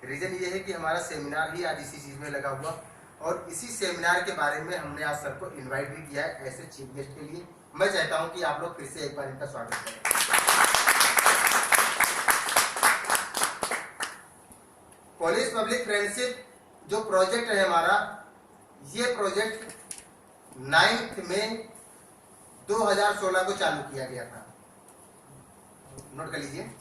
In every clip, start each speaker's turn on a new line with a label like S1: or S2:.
S1: Reason ये है कि हमारा सेमिनार ही आज इसी चीज में लगा हुआ, और इसी सेमिनार के बारे में हमने आज सर को इनवाइट भी किया है ऐसे चीफ गेस्ट के लिए। मैं चाहता हूं कि आप लोग फिर से एक बार इनका स्वागत करें। पुलिस पब्लिक फ्रेंडशिप जो प्रोजेक्ट है हमारा, ये प्रोजेक्ट 9 मई 2016 को चालू किया गया था। नोट कर लीजिए।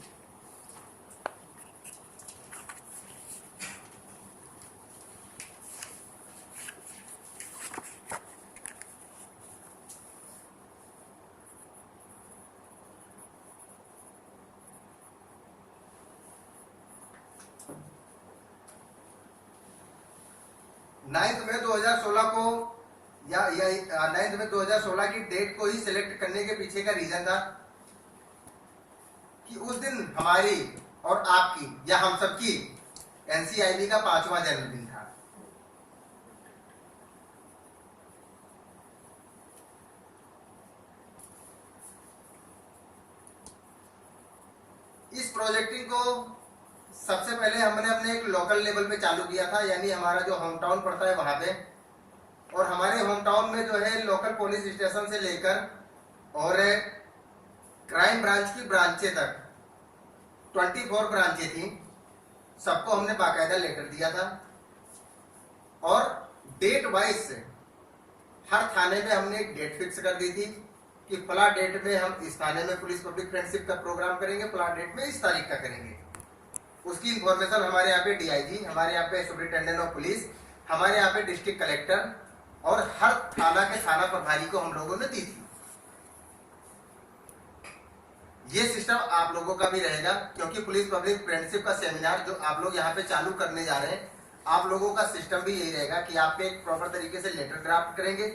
S1: नाइन्थ में 2016 को या 9 मई 2016 की डेट को ही सिलेक्ट करने के पीछे का रीजन था कि उस दिन हमारी और आपकी या हम सबकी एनसीआईबी का 5वां जन्मदिन था। इस प्रोजेक्टिंग को सबसे पहले हमने अपने एक लोकल लेवल पे चालू किया था, यानी हमारा जो होम टाउन पड़ता है वहां पे, और हमारे होम टाउन में जो है लोकल पुलिस स्टेशन से लेकर और क्राइम ब्रांच की ब्रांचें तक 24 ब्रांचें थी, सबको हमने बाकायदा लेटर दिया था, और डेट वाइज से हर थाने में हमने एक डेट फिक्स कर दी थी कि फला डेट में हम इस थाने में पुलिस पब्लिक फ्रेंडशिप का प्रोग्राम करेंगे, फला डेट में इस तारीख का करेंगे। उसकी इंफॉर्मेशन हमारे यहाँ पे डीआईजी, हमारे यहाँ पे सुपरिटेंडेंट ऑफ पुलिस, हमारे यहाँ पे डिस्ट्रिक्ट कलेक्टर और हर थाना के थाना प्रभारी को हम लोगों ने दी थी। ये सिस्टम आप लोगों का भी रहेगा, क्योंकि पुलिस पब्लिक फ्रेंडशिप का सेमिनार जो आप लोग यहाँ पे चालू करने जा रहे हैं, आप लोगों का सिस्टम भी यही रहेगा कि आप एक प्रॉपर तरीके से लेटर ड्राफ्ट करेंगे।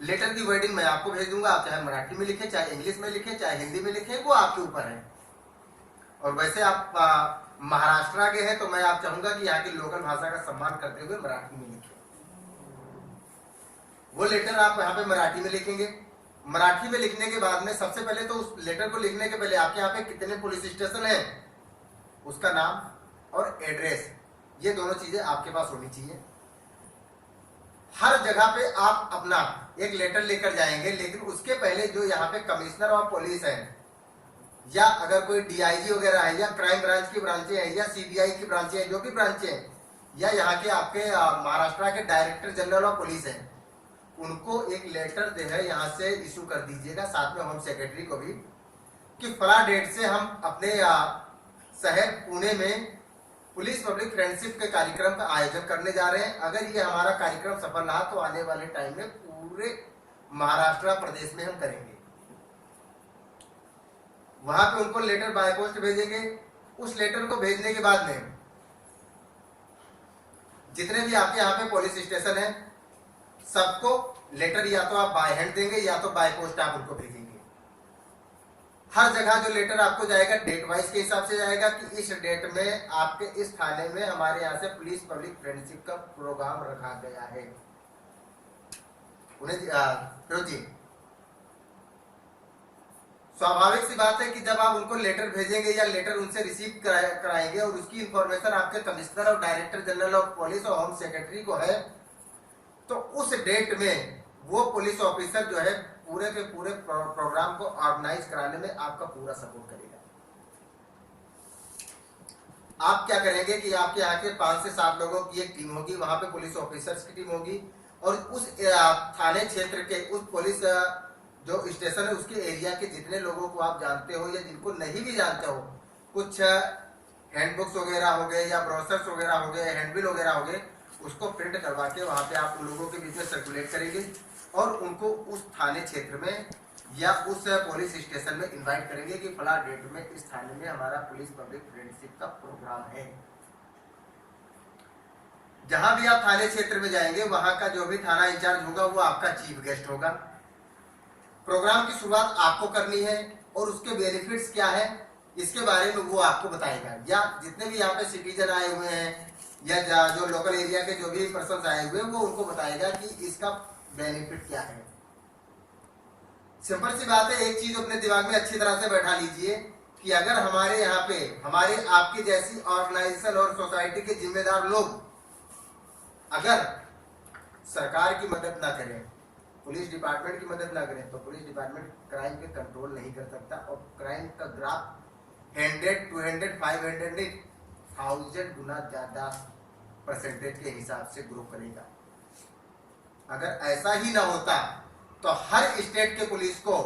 S1: लेटर की वर्डिंग मैं आपको भेज दूंगा, आप चाहे मराठी में लिखें, चाहे इंग्लिश में लिखें, चाहे हिंदी में लिखें, वो आपके ऊपर है। और वैसे आप महाराष्ट्र के हैं तो मैं आप चाहूंगा कि यहाँ की लोकल भाषा का सम्मान करते हुए मराठी में लिखें। वो लेटर आप यहाँ पे मराठी में लिखेंगे। मराठी में लिखने के बाद में सबसे पहले तो उस लेटर को लिखने के पहले आपके यहाँ पे कितने पुलिस स्टेशन है, उसका नाम और एड्रेस, ये दोनों चीजें आपके पास होनी चाहिए। हर जगह पे आप अपना एक लेटर लेकर जाएंगे, लेकिन उसके पहले जो यहाँ पे कमिश्नर ऑफ पुलिस है, या अगर कोई डीआईजी वगैरह है, या क्राइम ब्रांच की ब्रांचें हैं, या सीबीआई की ब्रांचें हैं, जो भी ब्रांचें हैं, या यहाँ के आपके महाराष्ट्र के डायरेक्टर जनरल ऑफ पुलिस हैं, उनको एक लेटर जो है यहाँ से इशू कर दीजिएगा, साथ में होम सेक्रेटरी को भी, कि फला डेट से हम अपने शहर पुणे में पुलिस पब्लिक फ्रेंडशिप के कार्यक्रम का आयोजन करने जा रहे हैं। अगर ये हमारा कार्यक्रम सफल रहा तो आने वाले टाइम में पूरे महाराष्ट्र प्रदेश में हम करेंगे। वहां पे उनको लेटर बाय पोस्ट भेजेंगे। उस लेटर को भेजने के बाद में जितने भी आपके यहाँ पे पुलिस स्टेशन है, सबको लेटर या तो आप बाय हैंड देंगे या तो बाय पोस्ट आप उनको भेजेंगे। हर जगह जो लेटर आपको जाएगा डेट वाइज के हिसाब से जाएगा कि इस डेट में आपके इस थाने में हमारे यहाँ से पुलिस पब्लिक फ्रेंडशिप का प्रोग्राम रखा गया है। उन्हें जी स्वाभाविक सी बात है कि जब आप उनको लेटर भेजेंगे या लेटर उनसे रिसीव कराएंगे और उसकी इंफॉर्मेशन आपके कमिश्नर और डायरेक्टर जनरल ऑफ पुलिस और होम सेक्रेटरी को है, तो उस डेट में वो पुलिस ऑफिसर जो है पूरे के पूरे प्रोग्राम को ऑर्गेनाइज कराने में आपका पूरा सपोर्ट करेगा। आप क्या करेंगे कि आपके यहाँ के 5 से 7 लोगों की एक टीम होगी, वहां पे पुलिस ऑफिसर्स की टीम होगी, और उस थाने क्षेत्र के उस पुलिस जो स्टेशन है उसके एरिया के जितने लोगों को आप जानते हो या जिनको नहीं भी जानते हो, कुछ हैंडबुक्स वगैरह हो गए या ब्रोशर्स वगैरह हो गए, हैंडबिल वगैरह हो गए, उसको प्रिंट करवा के वहां पे आप उन लोगों के बीच में सर्कुलेट करेंगे और उनको उस थाने क्षेत्र में या उस पुलिस स्टेशन में इनवाइट करेंगे कि फला डेट में इस थाने में हमारा पुलिस पब्लिक फ्रेंडशिप का प्रोग्राम है। जहां भी आप थाने क्षेत्र में जाएंगे वहां का जो भी थाना इंचार्ज होगा वो आपका चीफ गेस्ट होगा। प्रोग्राम की शुरुआत आपको करनी है और उसके बेनिफिट्स क्या है इसके बारे में वो आपको बताएगा, या जितने भी यहाँ पे सिटीजन आए हुए हैं या जो लोकल एरिया के जो भी पर्सन आए हुए हैं वो उनको बताएगा कि इसका बेनिफिट क्या है। सिंपल सी बात है, एक चीज अपने दिमाग में अच्छी तरह से बैठा लीजिए कि अगर हमारे यहाँ पे हमारे आपकी जैसी ऑर्गेनाइजेशन और सोसाइटी के जिम्मेदार लोग अगर सरकार की मदद ना करें, पुलिस डिपार्टमेंट की मदद ना करें, तो पुलिस डिपार्टमेंट क्राइम पे कंट्रोल नहीं कर सकता और क्राइम का ग्राफ 100, 200, 500, 1000 गुना ज्यादा परसेंटेज के हिसाब से ग्रो करेगा। अगर ऐसा ही ना होता तो हर स्टेट के पुलिस को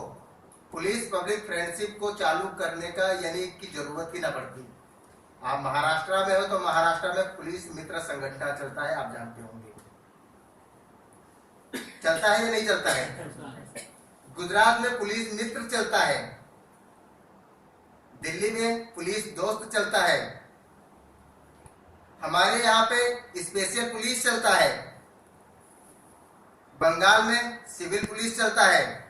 S1: पुलिस पब्लिक फ्रेंडशिप को चालू करने का यानी की जरूरत ही ना पड़ती। आप महाराष्ट्र में हो तो महाराष्ट्र में पुलिस मित्र संगठन चलता है, आप जानते होंगे, चलता है या नहीं चलता है? गुजरात में पुलिस मित्र चलता है, दिल्ली में पुलिस दोस्त चलता है, हमारे यहाँ पे स्पेशल पुलिस चलता है, बंगाल में सिविल पुलिस चलता है।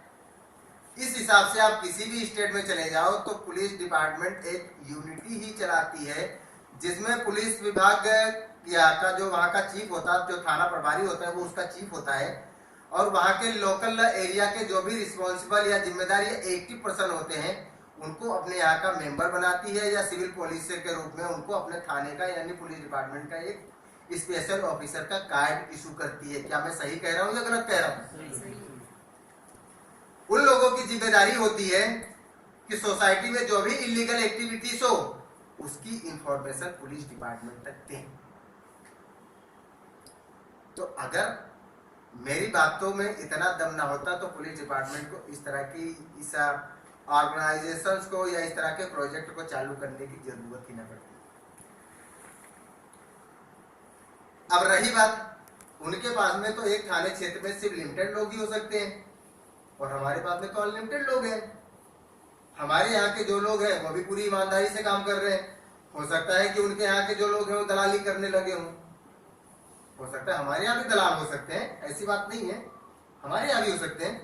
S1: इस हिसाब से आप किसी भी स्टेट में चले जाओ तो पुलिस डिपार्टमेंट एक यूनिटी ही चलाती है, जिसमें पुलिस विभाग का जो वहाँ का चीफ होता है, जो थाना प्रभारी होता है वो उसका चीफ होता है, और वहाँ के लोकल एरिया के जो भी रिस्पॉन्सिबल या जिम्मेदार या एक्टिव पर्सन होते हैं उनको अपने यहाँ का मेंबर बनाती है या सिविल पुलिस के रूप में उनको अपने थाने का यानी पुलिस डिपार्टमेंट का एक स्पेशल ऑफिसर का कार्ड इशू करती है। क्या मैं सही कह रहा हूँ या गलत कह रहा हूँ? उन लोगों की जिम्मेदारी होती है कि सोसाइटी में जो भी इलीगल एक्टिविटीज हो उसकी इंफॉर्मेशन पुलिस डिपार्टमेंट तक दें। तो अगर मेरी बातों में इतना दम ना होता तो पुलिस डिपार्टमेंट को इस तरह की इस ऑर्गेनाइजेशंस को या इस तरह के प्रोजेक्ट को चालू करने की जरूरत ही न पड़ती। अब रही बात, उनके पास में तो एक थाने क्षेत्र में सिर्फ लिमिटेड लोग ही हो सकते हैं और हमारे पास में तो अनलिमिटेड लोग हैं। हमारे यहाँ के जो लोग हैं वो भी पूरी ईमानदारी से काम कर रहे हैं। हो सकता है कि उनके यहाँ के जो लोग हैं वो दलाली करने लगे हों, हो सकता है हमारे यहाँ भी दलाल हो सकते हैं, ऐसी बात नहीं है, हमारे यहाँ भी हो सकते हैं।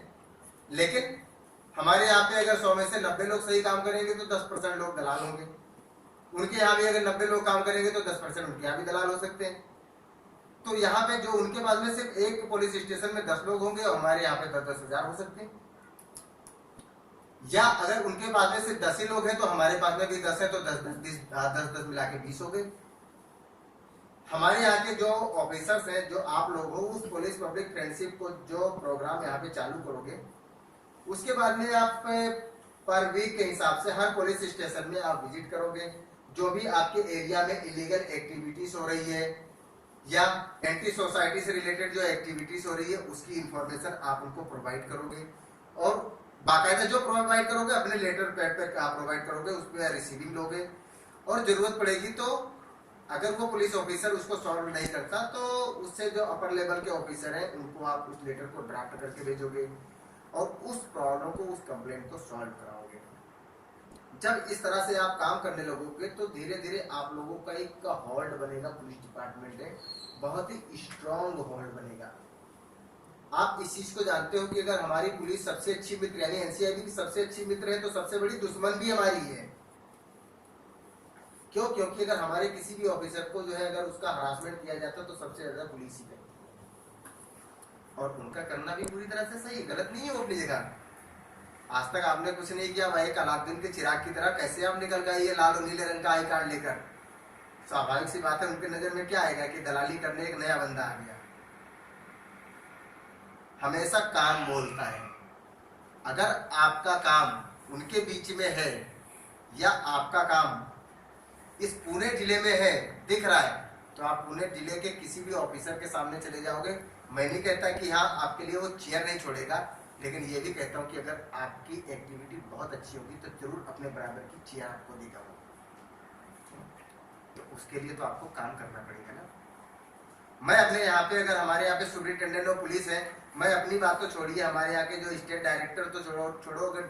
S1: लेकिन हमारे यहाँ पे अगर 100 में से 90 लोग सही काम करेंगे तो 10% लोग दलाल होंगे। उनके यहाँ भी अगर 90 लोग काम करेंगे तो 10% उनके यहाँ भी दलाल हो सकते हैं। तो यहाँ पे जो उनके पास में सिर्फ एक पुलिस स्टेशन में 10 लोग होंगे और हमारे यहाँ पे 10-10 हजार हो सकते हैं। या अगर उनके पास में सिर्फ 10 ही लोग हैं तो हमारे पास में भी 10 है तो 10 मिला के 20 हो गए। हमारे यहाँ के जो ऑफिसर्स हैं, जो आप लोग हो, उस पुलिस पब्लिक फ्रेंडशिप को जो प्रोग्राम यहाँ पे चालू करोगे उसके बाद में आप पर वीक के हिसाब से हर पुलिस स्टेशन में आप विजिट करोगे। जो भी आपके एरिया में इलीगल एक्टिविटीज हो रही है या एंटी सोसाइटी से रिलेटेड जो एक्टिविटीज हो रही है उसकी इंफॉर्मेशन आप उनको प्रोवाइड करोगे और बाकायदा जो प्रोवाइड करोगे अपने लेटर पैड पे आप प्रोवाइड करोगे, उस पर रिसीविंग लोगे और जरूरत पड़ेगी तो अगर वो पुलिस ऑफिसर उसको सॉल्व नहीं करता तो उससे जो अपर लेवल के ऑफिसर हैं उनको आप उस लेटर को ड्राफ्ट करके भेजोगे और उस प्रॉब्लम को, उस कंप्लेंट को सॉल्व कराओगे। जब इस तरह से आप काम करने लगोगे तो धीरे धीरे आप लोगों का एक होल्ड बनेगा, पुलिस डिपार्टमेंट है बहुत ही स्ट्रॉन्ग होल्ड बनेगा। आप इस चीज को जानते हो कि अगर हमारी पुलिस सबसे अच्छी मित्र यानी एनसीआईबी की सबसे अच्छी मित्र है तो सबसे बड़ी दुश्मन भी हमारी है। क्यों? क्योंकि अगर हमारे किसी भी ऑफिसर को जो है अगर उसका हरासमेंट किया जाता तो सबसे ज्यादा पुलिस ही करती और उनका करना भी पूरी तरह से सही, गलत नहीं है वो अपनी जगह। आज तक आपने कुछ नहीं किया, वही अलाउद्दीन के चिराग की तरह कैसे आप निकल गए ये लाल और नीले रंग का आई कार्ड लेकर? स्वाभाविक सी बात है उनके नजर में क्या आएगा कि दलाली करने एक नया बंदा आ गया। हमेशा काम बोलता है। अगर आपका काम उनके बीच में है या आपका काम इस पुणे जिले में है, दिख रहा है, तो आप पुणे जिले के किसी भी ऑफिसर के सामने चले जाओगे। मैं नहीं कहता कि हाँ आपके लिए वो चेयर नहीं छोड़ेगा, लेकिन ये भी कहता हूँ कि अगर आपकी एक्टिविटी बहुत अच्छी होगी तो जरूर अपने बराबर की चेयर आपको देगा वो। तो उसके लिए तो आपको काम करना पड़ेगा ना। मैं अपने यहाँ पे अगर हमारे यहाँ पे सुपरिटेंडेंट ऑफ पुलिस है, मैं अपनी बात तो छोड़िए, हमारे यहाँ के जो स्टेट डायरेक्टर तो छोड़ो, अगर